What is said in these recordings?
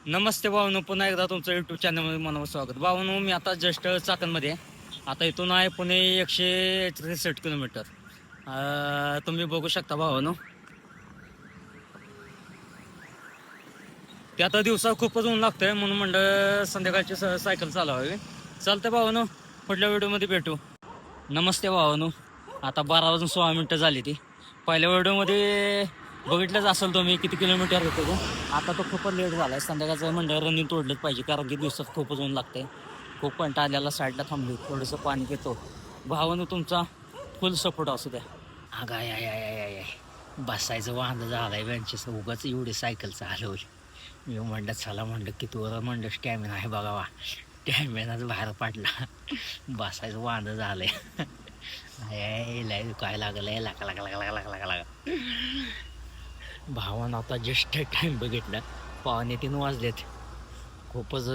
नमस्ते भावनो, पुन्हा एकदा तुमचं यूट्यूब चॅनलमध्ये मनापासून स्वागत. भावनो, मी आता जस्ट चाकणमध्ये आहे. आता इथून आहे पुणे 163 किलोमीटर. तुम्ही बघू शकता भावनो. ते आता दिवसा खूपच ऊन लागतंय म्हणून म्हणलं संध्याकाळची सायकल चालवावी. चालतंय भावनो, पुढल्या व्हिडिओमध्ये भेटू. नमस्ते भावनो, आता 12 वाजून 16 मिनिटं झाली. ती पहिल्या व्हिडिओमध्ये बघितलंच असेल तुम्ही किती किलोमीटर होतो तो. आता तो खूपच लेट झाला आहे. संध्याकाळचं म्हणलं रनिंग तोडलंच पाहिजे, कारण की दिवसात खूपच ऊन लागते. खूप कंटाळा आल्याला साईडला थांबली, थोडंसं पाणी पितो. भावानं तुमचा फुल सपोर्ट असू द्या. अगं I I I I I बसायचं वांद झालंय बेंचेस, उगाच एवढी सायकल चालवली. मी म्हणलं चला, म्हणलं किती वर म्हणलं स्टॅमिना आहे बघावा. स्टॅमिनाच बाहेर पडला. बसायचं वांद झालंय. लय काय लागलंय, लागा लागा लागा लागा लागा लागा लागा. भावानं आता जस्ट टाइम बघितलं, 2:45 वाजलेत. खूपच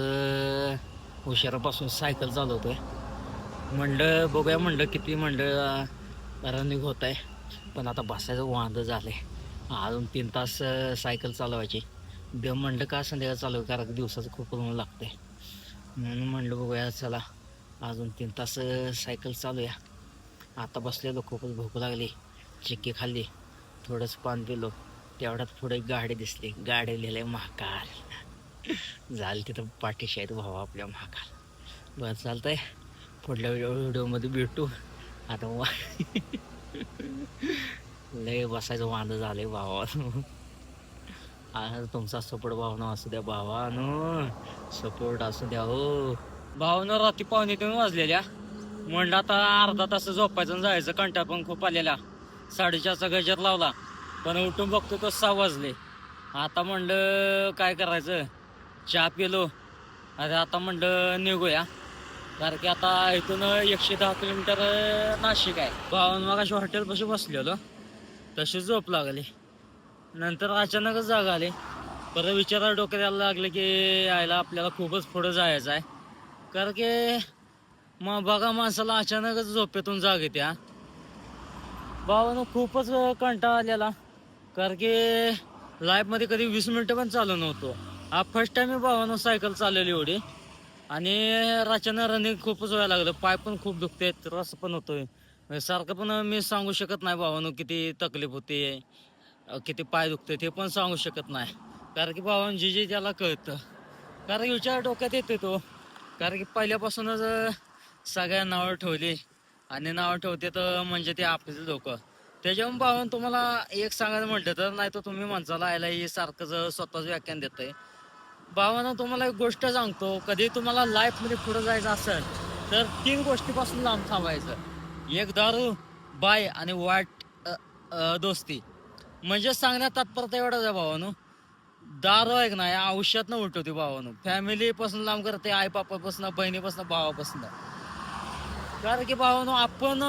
उशिरापासून सायकल चालवतोय. म्हणलं बघूया, म्हणलं किती म्हणलं रनिंग होत आहे. पण आता बसायचं वांद झालंय. अजून 3 तास सायकल चालवायची. दम म्हणलं का संध्याकाळ चालू, कारण दिवसाचं खूप ऊन लागतंय. म्हणून म्हणलं बघूया चला, अजून 3 तास सायकल चालूया. आता बसलेलो, खूपच भूक लागली. चिक्की खाल्ली, थोडंसं पान पिलो. तेवढ्यात पुढे गाडी दिसली. गाडी लिहिलंय महाकाल. झालं तिथं पाठीशी आहेत भावा आपल्या महाकाल. बस चालतंय, पुढल्या व्हिडिओमध्ये भेटू. आता लय बसायचं वांद झालंय भावा. आज तुमचा सपोर्ट भावना असू द्या भावानो, सपोर्ट असू द्या हो भावना. रात्री 2:45 वाजलेल्या. म्हणलं आता अर्धा तास झोपायचं आणि जायचं. कंटाळ पण खूप आलेला. 4:30चा गजर लावला, पण उठून बघतो तो 6 वाजले. आता म्हणलं काय करायचं, चहा पिलो. अरे आता म्हणलं निघूया, कारण की आता इथून 110 किलोमीटर नाशिक आहे. भावन मग अशी हॉटेलपाशी बसलेलो, तशी झोप लागली. नंतर अचानकच जागा आली. परत विचारायला डोक्यात यायला लागले की यायला आपल्याला खूपच पुढं जायचं आहे. कारण की मग बघा, माणसाला अचानकच झोपेतून जाग येते. भावानं खूपच कंटाळा आलेला, कारण की लाईफमध्ये कधी 20 मिनिटं पण चालू नव्हतो. हा फर्स्ट टाइम मी भावानं सायकल चालवली एवढी. आणि रातच्यानं रनिंग खूपच व्हायला लागलं. पाय पण खूप दुखते, त्रास पण होतोय. सारखं पण मी सांगू शकत नाही भावानं किती तकलीफ होते, किती पाय दुखते ते पण सांगू शकत नाही. कारण की भावानं जे जे त्याला कळतं, कारण विचार डोक्यात येते तो. कारण की पहिल्यापासूनच सगळ्या नावं ठेवली आणि नावं ठेवते तर म्हणजे ते आपले लोक. त्याच्यावर भावानं तुम्हाला एक सांगायचं म्हटलं तर, नाही तर तुम्ही माणसाला आयला हे सारखं स्वतःच व्याख्यान देतंय. भावानं तुम्हाला एक गोष्ट सांगतो, कधी तुम्हाला लाईफमध्ये पुढे जायचं असेल तर 3 गोष्टीपासून लांब थांबायचं. एक दारू, बाय आणि वाईट दोस्ती. म्हणजे सांगण्यात तात्पर्य एवढाच आहे भावानो. दारू आहे का नाही आयुष्यातनं उलटवते भावानो. फॅमिलीपासून लांब करते, आई बापापासून, बहिणीपासून, भावापासून. कारण की भावानो आपण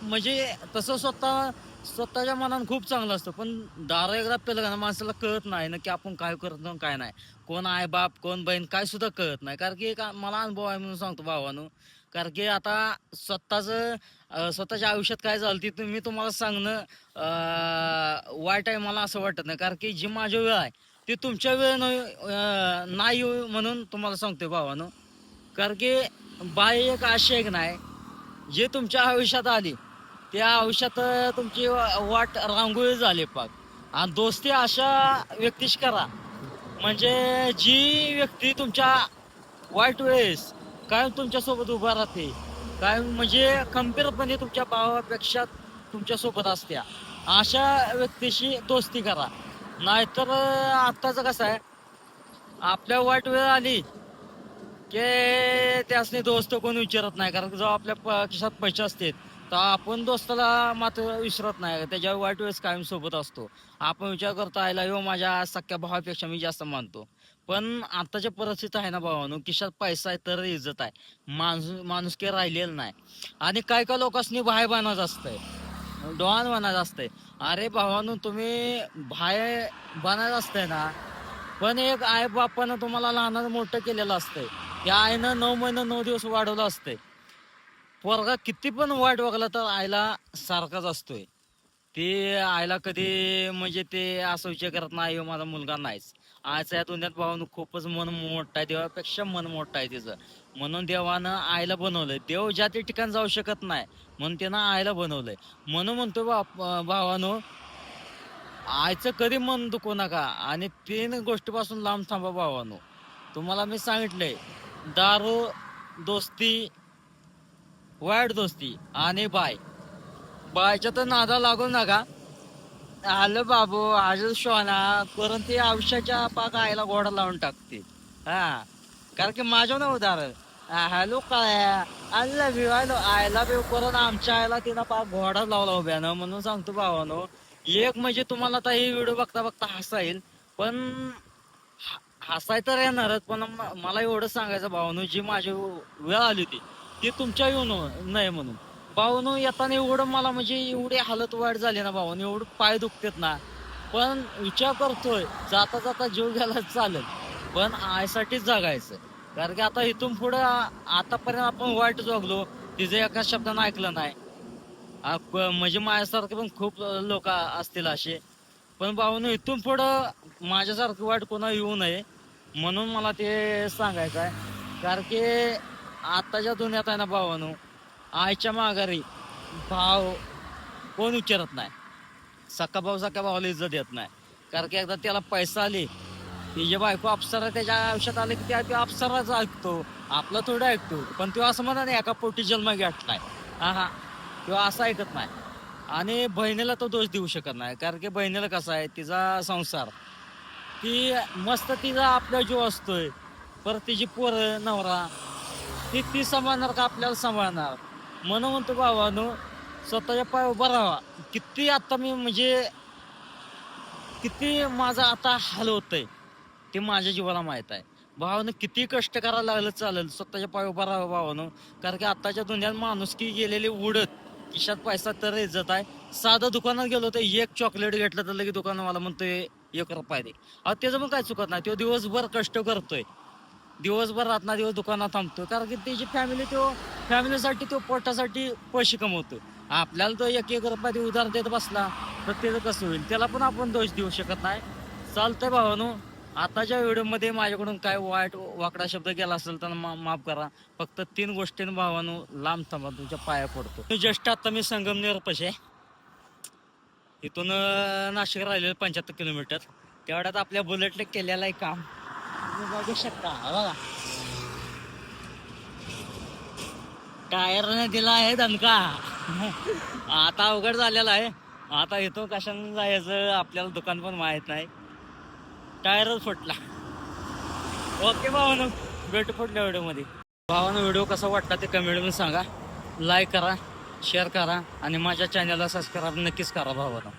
म्हणजे तसं स्वतःच्या मनानं खूप चांगलं असतं, पण दारू एकदा पेलं का माणसाला कळत नाही ना की आपण काय करतो काय नाही. कोण आई बाप, कोण बहीण, काय सुद्धा कळत नाही. कारण की मला अनुभव आहे म्हणून सांगतो भावानो. कारण की आता स्वतःच्या आयुष्यात काय झालं ते मी तुम्हाला सांगणं वाईट आहे मला असं वाटत नाही. कारण की जी माझी वेळ आहे ती तुमच्या वेळ नाही म्हणून तुम्हाला सांगतोय भावानो. कारण की बाई एक अशी एक नाही, जे तुमच्या आयुष्यात आली त्या आयुष्यात तुमची वाट रांगोळी झाली पाक. आणि दोस्ती अशा व्यक्तीशी करा, म्हणजे जी व्यक्ती तुमच्या वाईट वेळेस कायम तुमच्यासोबत उभा राहते, कायम म्हणजे खंबीरपणे तुमच्या भावापेक्षा तुमच्यासोबत असत्या. अशा व्यक्तीशी दोस्ती करा. नाहीतर आत्ताचं कसं आहे, आपल्या वाईट वेळ आली की त्यासनी दोस्त कोण विचारत नाही. कारण जेव्हा आपल्या खिशात पैसे असतात तर आपण दोस्ताला मात्र विसरत नाही. त्याच्या वाईट वेळेस कायम सोबत असतो. आपण विचार करतो आयला ह्यो माझ्या सख्या भावापेक्षा मी जास्त मानतो. पण आताच्या परिस्थिती आहे ना भावानो, खिशात पैसा आहे तर इज्जत आहे, माणुसकी राहिलेलं नाही. आणि काय काय लोकांनी भाय बनायचं असतंय, डॉन बनायचं असतंय. अरे भावानो, तुम्ही भाय बनायचं असतंय ना, पण एक आई बापानं तुम्हाला लहानाचं मोठं केलेलं असतंय. त्या आईनं 9 महिने 9 दिवस वाढवलं असतंय. पोरगा किती पण वाईट वागला तर आईला सारखाच असतोय. ते आईला कधी म्हणजे ते असं विचार करत नाही ह्यो माझा मुलगा नाहीच. आज या दुनियात भावानं खूपच मन मोठं आहे, देवापेक्षा मन मोठं आहे तिचं. म्हणून देवानं आईला बनवलंय. देव ज्या त्या ठिकाणी जाऊ शकत नाही म्हणून त्यानं आईला बनवलंय. म्हणून म्हणतो भावानो, आईचं कधी मन दुखू नका आणि 3 गोष्टीपासून लांब थांबा भावानो. तुम्हाला मी सांगितलंय, दारू, दोस्ती, वाईट दोस्ती आणि बायच्या तर नादा लागू नका. आलं बाबू आज शोना करून ते आयुष्याच्या पाक आईला घोडा लावून टाकते. हा, कारण की माझ्या ना उदाहरण, हॅलो काय I love you, I love you करून आमच्या आईला तिनं पाक घोडा लावला उभ्यानं. म्हणून सांगतो भावानो, एक म्हणजे तुम्हाला आता ही व्हिडिओ बघता बघता हसा येईल, पण हसाय तर येणारच. पण मला एवढं सांगायचं भावानो, जी माझी वेळ आली होती ती तुमच्या येऊ नये म्हणून. भावानो येताना एवढं मला म्हणजे एवढी हालत वाईट झाली ना भावानो, एवढं पाय दुखतेत ना. पण विचार करतोय जाता जाता जीव गेला चालेल, पण आईसाठीच जगायचं. कारण की आता इथून पुढं आतापर्यंत आपण वाईट जगलो, तिचं एका शब्दानं ऐकलं नाही. म्हणजे माझ्यासारखे पण खूप लोक असतील असे. पण भावानो इथून पुढं माझ्यासारखं वाईट कोणा येऊ नये म्हणून मला ते सांगायचं आहे. कारण की आताच्या दुनियात आहे ना भावानो, आईच्या माघारी भाव कोण विचारत नाही. सख्खा भावाला इज्जत देत नाही. कारण की एकदा त्याला पैसा आली, तिची बायको अप्सरा त्याच्या आयुष्यात आले की त्या अप्सराच ऐकतो, आपलं थोडं ऐकतो. पण तो असं म्हणा नाही एका पोटी जन्म घेतलाय, हा किंवा असं ऐकत नाही. आणि बहिणीला तो दोष देऊ शकत नाही. कारण की बहिणीला कसा आहे, तिचा संसार, ती मस्त तिचा आपला जीव असतोय, परत तिची पोरं नवरा, ती सांभाळणार का आपल्याला सांभाळणार. म्हणून म्हणतो भावानो, स्वतःच्या पाय उभा राहावा. किती आता मी म्हणजे किती माझा आता हाल होतंय ते माझ्या जीवाला माहित आहे. भावानं किती कष्ट करायला लागलं चालेल, स्वतःच्या पाय उभा राहावा भावानं. कारण की आताच्या दुनियात माणुसकी गेलेली उडत, खिशात पैसा तर इज्जत आहे. साधं दुकानात गेलो तर एक चॉकलेट घेतलं तर लगेच दुकानवाला म्हणतोय 1 रुपया दे. त्याचं पण काय चुकत नाही, तो दिवसभर कष्ट करतोय, दिवसभर रात्र दिवस दुकानात थांबतो. कारण की त्याची फॅमिलीसाठी तो पोटासाठी पैसे कमवतो. आपल्याला तो 1 रुपया दे उधार देत बसला तर त्याचं कसं होईल, त्याला पण आपण दोष देऊ शकत नाही. चालतंय भावानो, आताच्या व्हिडिओमध्ये माझ्याकडून काय वाईट वाकडा शब्द गेला असेल तर माफ करा. फक्त 3 गोष्टींनी भावानो लांब थांबा, तुमच्या पाया पडतो. जस्ट आता मी संगमनेर पशे इथून नाशिक राहिलेलं 75 किलोमीटर, तेवढ्यात आपल्या बुलेटने केलेलं आहे काम तुम्ही बघू शकता. बघा टायरने दिला आहे दणका. आता अवघड झालेला आहे. आता इथून कशाने जायचं आपल्याला दुकान पण माहित नाही, टायरच फुटला. ओके भावानं, भेटू पुढल्या व्हिडिओमध्ये. भावानं व्हिडिओ कसा वाटला ते कमेंटमध्ये सांगा. लाईक करा, शेअर करा आणि माझ्या चॅनलला सबस्क्राईब नक्कीच करा भावानं.